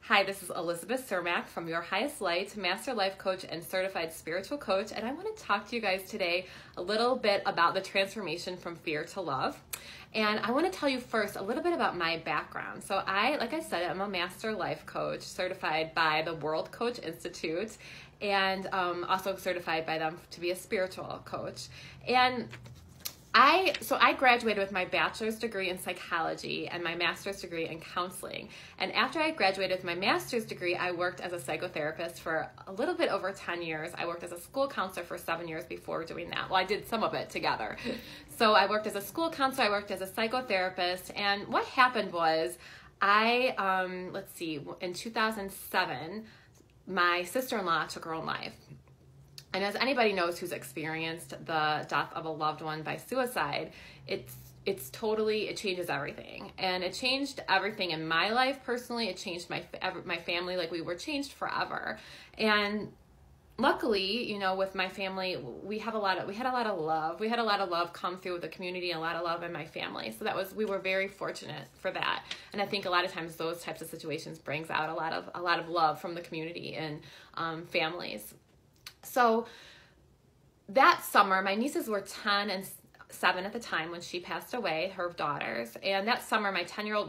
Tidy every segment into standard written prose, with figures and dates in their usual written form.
Hi, this is Elizabeth Cermak from Your Highest Light, Master Life Coach and Certified Spiritual Coach, and I want to talk to you guys today a little bit about the transformation from fear to love. And I want to tell you first a little bit about my background. So like I said, I'm a Master Life Coach certified by the World Coach Institute and also certified by them to be a spiritual coach. And I graduated with my bachelor's degree in psychology and my master's degree in counseling. And after I graduated with my master's degree, I worked as a psychotherapist for a little bit over 10 years. I worked as a school counselor for 7 years before doing that. Well, I did some of it together. So I worked as a school counselor, I worked as a psychotherapist, and what happened was in 2007, my sister-in-law took her own life. And as anybody knows who's experienced the death of a loved one by suicide, it changes everything. And it changed everything in my life personally. It changed my family. Like, we were changed forever. And luckily, with my family, we had a lot of love. We had a lot of love come through the community, and a lot of love in my family. So we were very fortunate for that. And I think a lot of times those types of situations brings out a lot of love from the community and families. So that summer, my nieces were 10 and 7 at the time when she passed away, her daughters. And that summer, my 10-year-old,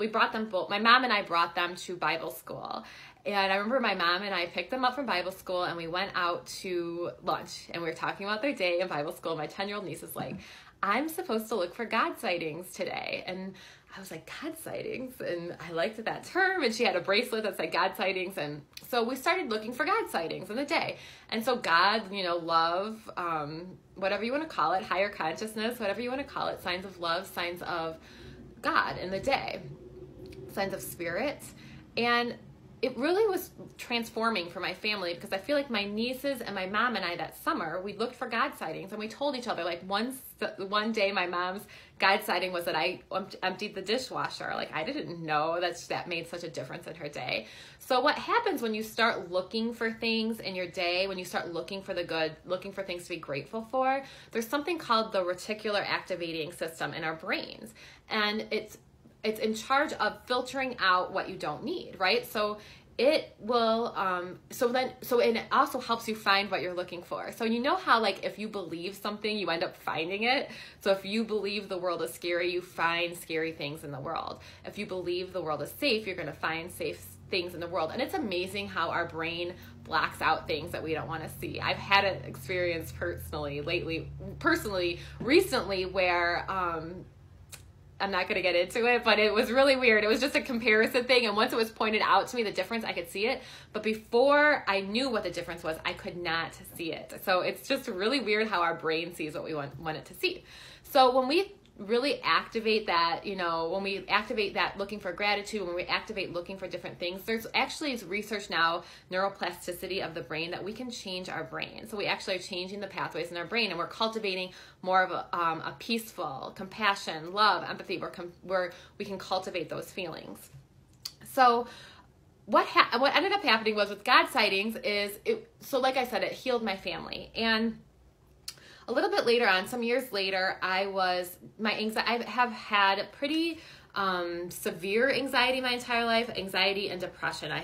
my mom and I brought them to Bible school. And I remember my mom and I picked them up from Bible school, and we went out to lunch, and we were talking about their day in Bible school. My 10-year-old niece is like, I'm supposed to look for God sightings today. And I was like, God sightings? And I liked that term, and she had a bracelet that said God sightings. And so we started looking for God sightings in the day. And so God, love, whatever you want to call it, higher consciousness, whatever you want to call it, signs of love, signs of God in the day, signs of spirit. And it really was transforming for my family, because I feel like my nieces and my mom and I that summer, we looked for God sightings, and we told each other, like, one day my mom's God sighting was that I emptied the dishwasher. Like, I didn't know that made such a difference in her day. So what happens when you start looking for things in your day, when you start looking for the good, looking for things to be grateful for, there's something called the reticular activating system in our brains. And it's in charge of filtering out what you don't need, right? So it will, and it also helps you find what you're looking for. So how, like, if you believe something, you end up finding it. So if you believe the world is scary, you find scary things in the world. If you believe the world is safe, you're going to find safe things in the world. And it's amazing how our brain blocks out things that we don't want to see. I've had an experience recently where, I'm not going to get into it, but it was really weird. It was just a comparison thing. And once it was pointed out to me, the difference, I could see it. But before I knew what the difference was, I could not see it. So it's just really weird how our brain sees what we want it to see. So when we really activate that, when we activate that looking for gratitude, when we activate looking for different things, there's actually research now, neuroplasticity of the brain, that we can change our brain. So we actually are changing the pathways in our brain, and we're cultivating more of a peaceful, compassion, love, empathy, where we can cultivate those feelings. So what ended up happening was, with God sightings, like I said, it healed my family. And a little bit later on, some years later, I have had pretty severe anxiety my entire life, anxiety and depression I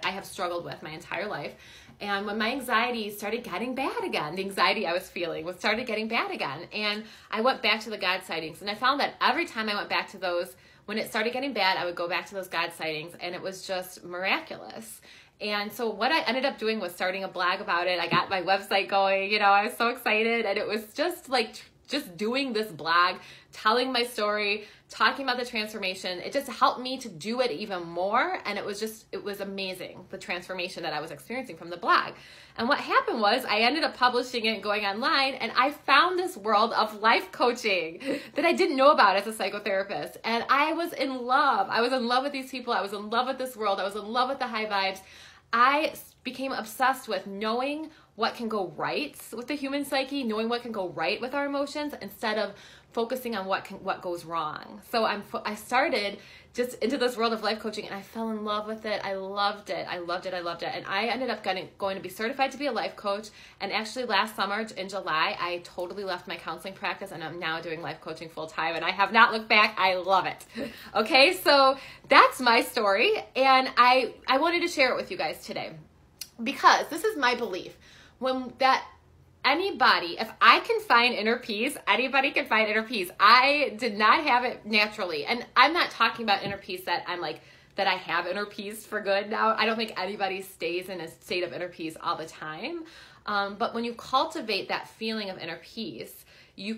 have struggled with my entire life. And when my anxiety started getting bad again, the anxiety I was feeling started getting bad again. And I went back to the God sightings, and I found that every time I went back to those, when it started getting bad, I would go back to those God sightings, and it was just miraculous. And so what I ended up doing was starting a blog about it. I got my website going, I was so excited. And it was just doing this blog, telling my story, talking about the transformation. It just helped me to do it even more. And it was amazing, the transformation that I was experiencing from the blog. And what happened was, I ended up publishing it and going online, and I found this world of life coaching that I didn't know about as a psychotherapist. And I was in love. I was in love with these people. I was in love with this world. I was in love with the high vibes. I became obsessed with knowing what can go right with the human psyche, knowing what can go right with our emotions, instead of focusing on what goes wrong. So I started just into this world of life coaching, and I fell in love with it. I loved it. And I ended up going to be certified to be a life coach. And actually last summer in July, I totally left my counseling practice, and I'm now doing life coaching full time, and I have not looked back. I love it. Okay, so that's my story, and I wanted to share it with you guys today because this is my belief. Anybody, if I can find inner peace, anybody can find inner peace. I did not have it naturally. And I'm not talking about inner peace that I have inner peace for good now. I don't think anybody stays in a state of inner peace all the time. But when you cultivate that feeling of inner peace, you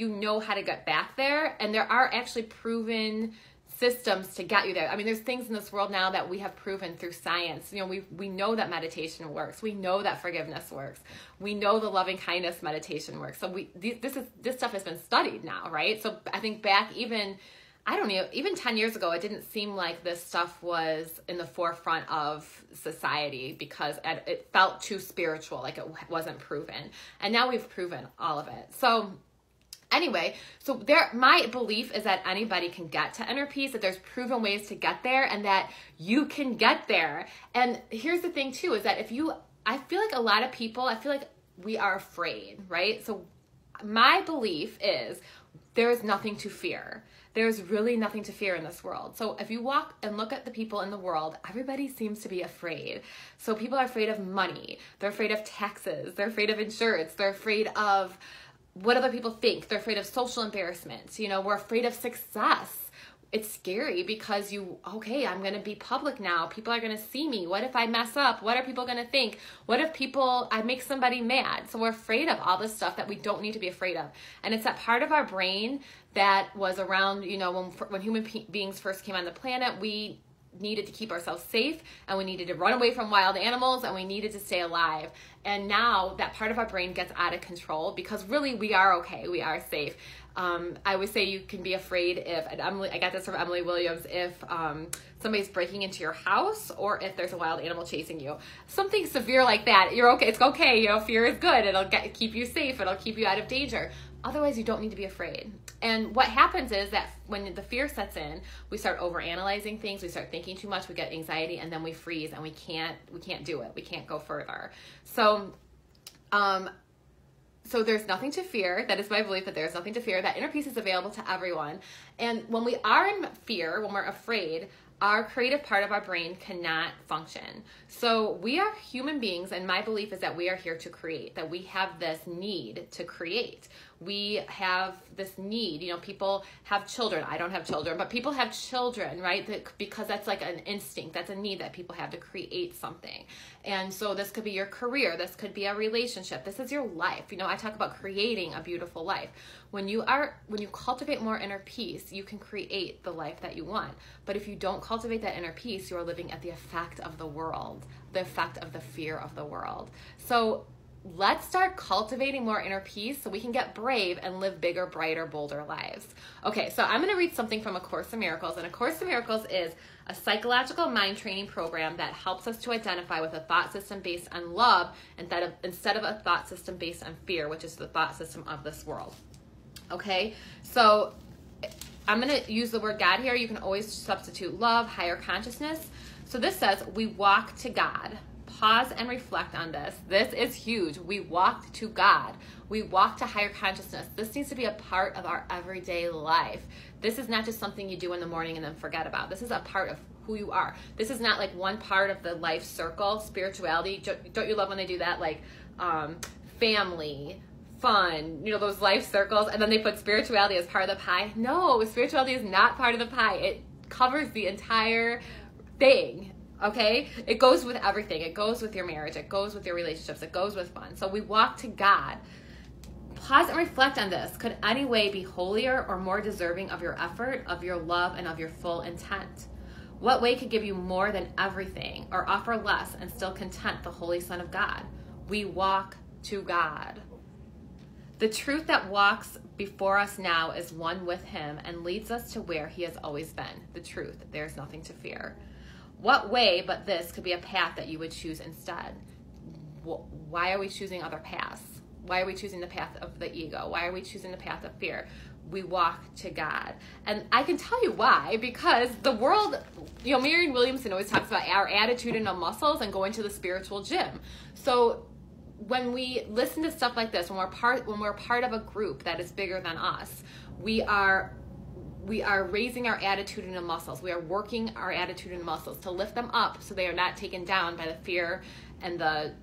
know how to get back there. And there are actually proven systems to get you there. I mean, there's things in this world now that we have proven through science. We know that meditation works. We know that forgiveness works. We know the loving kindness meditation works. So this stuff has been studied now, right? So I think back even 10 years ago, it didn't seem like this stuff was in the forefront of society because it felt too spiritual, like it wasn't proven. And now we've proven all of it. So anyway, my belief is that anybody can get to inner peace, that there's proven ways to get there, and that you can get there. And here's the thing too, is that I feel like a lot of people, we are afraid, right? So my belief is there is nothing to fear. There's really nothing to fear in this world. So if you walk and look at the people in the world, everybody seems to be afraid. So people are afraid of money. They're afraid of taxes. They're afraid of insurance. They're afraid of what other people think. They're afraid of social embarrassment. We're afraid of success. It's scary because I'm going to be public now. People are going to see me. What if I mess up? What are people going to think? What if I make somebody mad? So we're afraid of all this stuff that we don't need to be afraid of. And it's that part of our brain that was around, when human beings first came on the planet, we needed to keep ourselves safe, and we needed to run away from wild animals, and we needed to stay alive. And now that part of our brain gets out of control because really we are okay, we are safe. I always say you can be afraid I got this from Emily Williams, if somebody's breaking into your house or if there's a wild animal chasing you. Something severe like that, you're okay, it's okay, fear is good, it'll keep you safe, it'll keep you out of danger. Otherwise, you don't need to be afraid. And what happens is that when the fear sets in, we start overanalyzing things, we start thinking too much, we get anxiety, and then we freeze and we can't do it. We can't go further. So there's nothing to fear. That is my belief, that there's nothing to fear, that inner peace is available to everyone. And when we are in fear, when we're afraid, our creative part of our brain cannot function. So we are human beings, and my belief is that we are here to create, that we have this need to create. We have this need, people have children. I don't have children, but people have children, right? Because that's like an instinct. That's a need that people have to create something. And so this could be your career. This could be a relationship. This is your life. I talk about creating a beautiful life. When you cultivate more inner peace, you can create the life that you want. But if you don't cultivate that inner peace, you are living at the effect of the world, the effect of the fear of the world. So let's start cultivating more inner peace so we can get brave and live bigger, brighter, bolder lives. Okay, so I'm going to read something from A Course in Miracles. And A Course in Miracles is a psychological mind training program that helps us to identify with a thought system based on love instead of a thought system based on fear, which is the thought system of this world. Okay, so I'm going to use the word God here. You can always substitute love, higher consciousness. So this says, we walk to God. Pause and reflect on this. This is huge. We walk to God. We walk to higher consciousness. This needs to be a part of our everyday life. This is not just something you do in the morning and then forget about. This is a part of who you are. This is not like one part of the life circle. Spirituality, don't you love when they do that? Like family, fun, those life circles, and then they put spirituality as part of the pie. No, spirituality is not part of the pie. It covers the entire thing. Okay? It goes with everything. It goes with your marriage. It goes with your relationships. It goes with fun. So we walk to God. Pause and reflect on this. Could any way be holier or more deserving of your effort, of your love, and of your full intent? What way could give you more than everything or offer less and still content the Holy Son of God? We walk to God. The truth that walks before us now is one with Him and leads us to where He has always been. The truth. There's nothing to fear. What way but this could be a path that you would choose instead? why are we choosing other paths? Why are we choosing the path of the ego? Why are we choosing the path of fear? We walk to God. And I can tell you why, because the world, Marianne Williamson always talks about our attitudinal muscles and going to the spiritual gym. So when we listen to stuff like this, when we're part of a group that is bigger than us, we are raising our attitudinal muscles. We are working our attitudinal muscles to lift them up so they are not taken down by the fear and the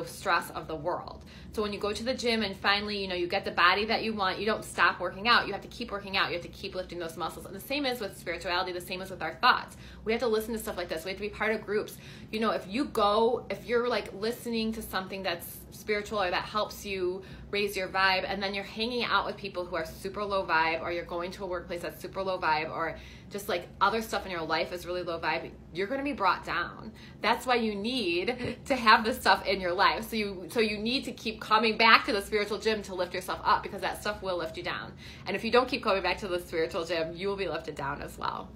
stress of the world. So when you go to the gym and finally, you get the body that you want, you don't stop working out. You have to keep working out. You have to keep lifting those muscles. And the same is with spirituality. The same is with our thoughts. We have to listen to stuff like this. We have to be part of groups. If you're like listening to something that's spiritual or that helps you raise your vibe, and then you're hanging out with people who are super low vibe, or you're going to a workplace that's super low vibe, or just like other stuff in your life is really low vibe, you're going to be brought down. That's why you need to have this stuff in your life. So you need to keep coming back to the spiritual gym to lift yourself up, because that stuff will lift you down. And if you don't keep coming back to the spiritual gym, you will be lifted down as well.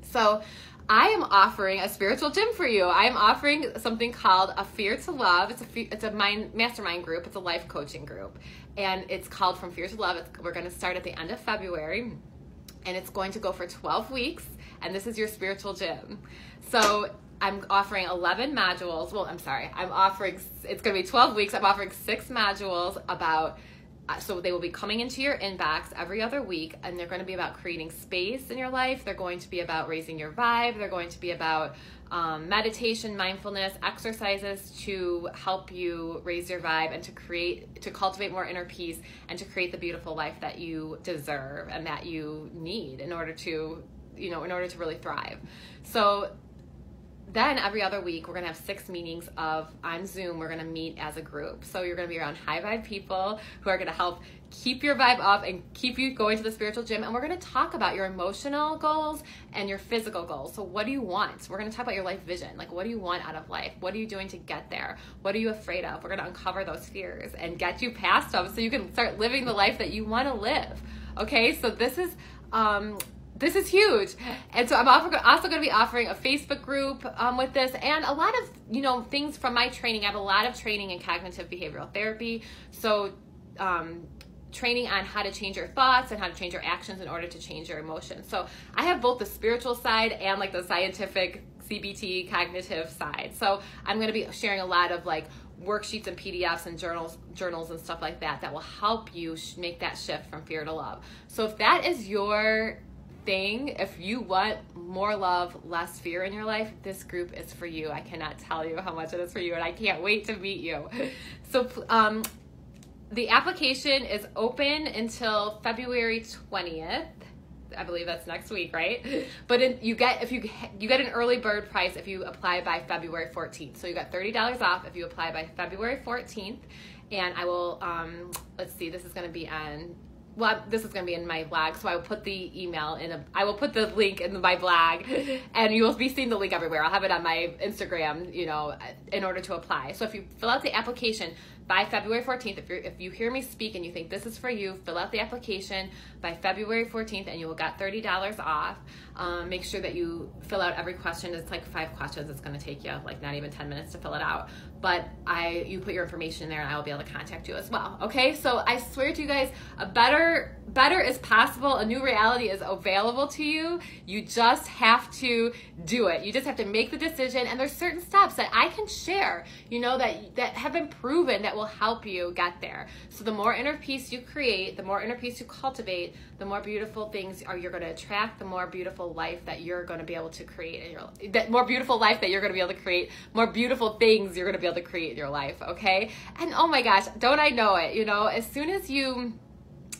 So I am offering a spiritual gym for you. I am offering something called A Fear to Love. It's a mastermind group. It's a life coaching group. And it's called From Fear to Love. We're going to start at the end of February. And it's going to go for 12 weeks. And this is your spiritual gym. So I'm offering 11 modules. Well, I'm sorry. It's going to be 12 weeks. I'm offering 6 modules so they will be coming into your inbox every other week, and they're going to be about creating space in your life. They're going to be about raising your vibe. They're going to be about meditation, mindfulness, exercises to help you raise your vibe and to cultivate more inner peace and to create the beautiful life that you deserve and that you need in order to really thrive. So then every other week, we're going to have 6 meetings on Zoom. We're going to meet as a group. So you're going to be around high vibe people who are going to help keep your vibe up and keep you going to the spiritual gym. And we're going to talk about your emotional goals and your physical goals. So what do you want? We're going to talk about your life vision. Like, what do you want out of life? What are you doing to get there? What are you afraid of? We're going to uncover those fears and get you past them so you can start living the life that you want to live. Okay, so this is huge. And so I'm also going to be offering a Facebook group with this, and a lot of things from my training. I have a lot of training in cognitive behavioral therapy. So training on how to change your thoughts and how to change your actions in order to change your emotions. So I have both the spiritual side and like the scientific CBT cognitive side. So I'm going to be sharing a lot of like worksheets and PDFs and journals and stuff like that will help you make that shift from fear to love. So if that is your thing, if you want more love, less fear in your life, this group is for you. I cannot tell you how much it is for you, and I can't wait to meet you. So the application is open until February 20th. I believe that's next week, right? But you get an early bird price if you apply by February 14th. So you got $30 off if you apply by February 14th. And I will let's see, this is going to be in my blog, so I will put the email I will put the link in my blog, and you will be seeing the link everywhere. I'll have it on my Instagram, in order to apply. So if you fill out the application by February 14th, if you hear me speak and you think this is for you, fill out the application by February 14th and you will get $30 off. Make sure that you fill out every question. It's like 5 questions. It's going to take you like not even 10 minutes to fill it out. But you put your information in there and I will be able to contact you as well. Okay, so I swear to you guys, a better is possible. A new reality is available to you. You just have to do it. You just have to make the decision. And there's certain steps that I can share, that have been proven that will help you get there. So the more inner peace you create, the more inner peace you cultivate, the more beautiful things you're going to attract, the more beautiful life that you're going to be able to create more beautiful life that you're going to be able to create, more beautiful things you're going to be able to create in your life. Okay. And oh my gosh, don't I know it?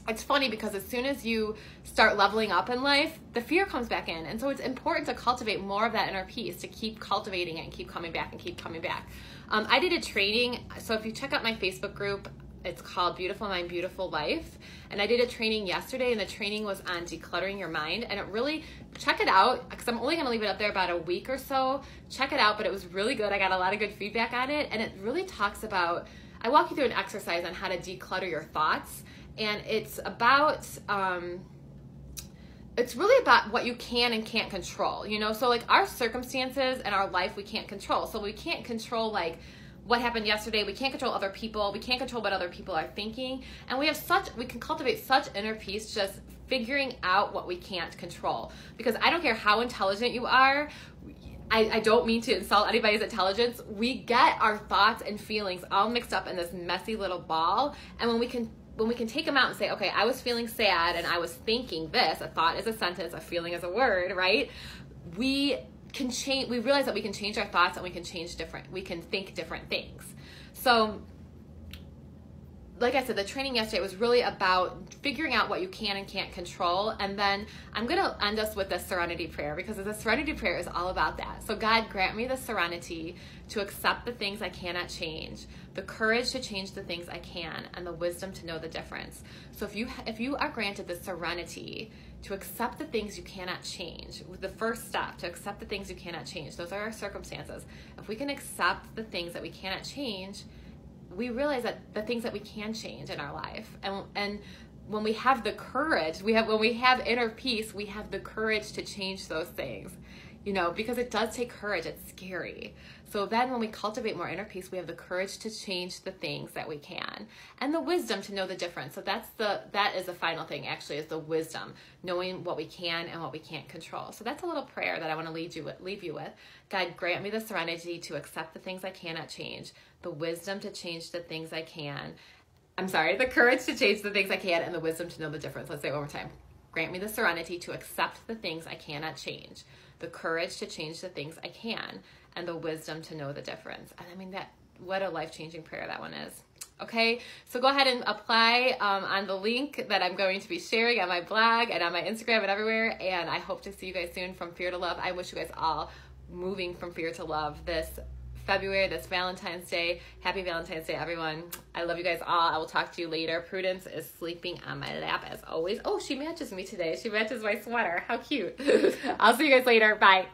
It's funny because as soon as you start leveling up in life, the fear comes back in. And so it's important to cultivate more of that inner peace, to keep cultivating it and keep coming back and keep coming back. I did a training. So if you check out my Facebook group, it's called Beautiful Mind, Beautiful Life. And I did a training yesterday, and the training was on decluttering your mind. And check it out, because I'm only going to leave it up there about a week or so. Check it out, but it was really good. I got a lot of good feedback on it. And it really talks about, I walk you through an exercise on how to declutter your thoughts. And it's really about what you can and can't control, So like our circumstances and our life, we can't control. So we can't control like what happened yesterday. We can't control other people. We can't control what other people are thinking. And we can cultivate such inner peace just figuring out what we can't control. Because I don't care how intelligent you are. I don't mean to insult anybody's intelligence. We get our thoughts and feelings all mixed up in this messy little ball. And when we can take them out and say, okay, I was feeling sad and I was thinking this, a thought is a sentence, a feeling is a word, right? We realize that we can change our thoughts and we can think different things. So like I said, the training yesterday was really about figuring out what you can and can't control. And then I'm going to end us with the serenity prayer, because the serenity prayer is all about that. So God, grant me the serenity to accept the things I cannot change, the courage to change the things I can, and the wisdom to know the difference. So if you are granted the serenity to accept the things you cannot change, with the first step, to accept the things you cannot change, those are our circumstances. If we can accept the things that we cannot change, we realize that the things that we can change in our life, and when we have the courage, when we have inner peace, we have the courage to change those things, because it does take courage. It's scary. So then when we cultivate more inner peace, we have the courage to change the things that we can, and the wisdom to know the difference. So that is the final thing, actually, is the wisdom, knowing what we can and what we can't control. So that's a little prayer that I want to leave you with. God, grant me the serenity to accept the things I cannot change, the wisdom to change the things I can. The courage to change the things I can, and the wisdom to know the difference. Let's say it one more time. Grant me the serenity to accept the things I cannot change, the courage to change the things I can, and the wisdom to know the difference. And what a life-changing prayer that one is. Okay, so go ahead and apply on the link that I'm going to be sharing on my blog and on my Instagram and everywhere. And I hope to see you guys soon from Fear to Love. I wish you guys all moving from fear to love this February, this Valentine's Day. Happy Valentine's Day, everyone. I love you guys all. I will talk to you later. Prudence is sleeping on my lap as always. Oh, she matches me today. She matches my sweater. How cute. I'll see you guys later. Bye.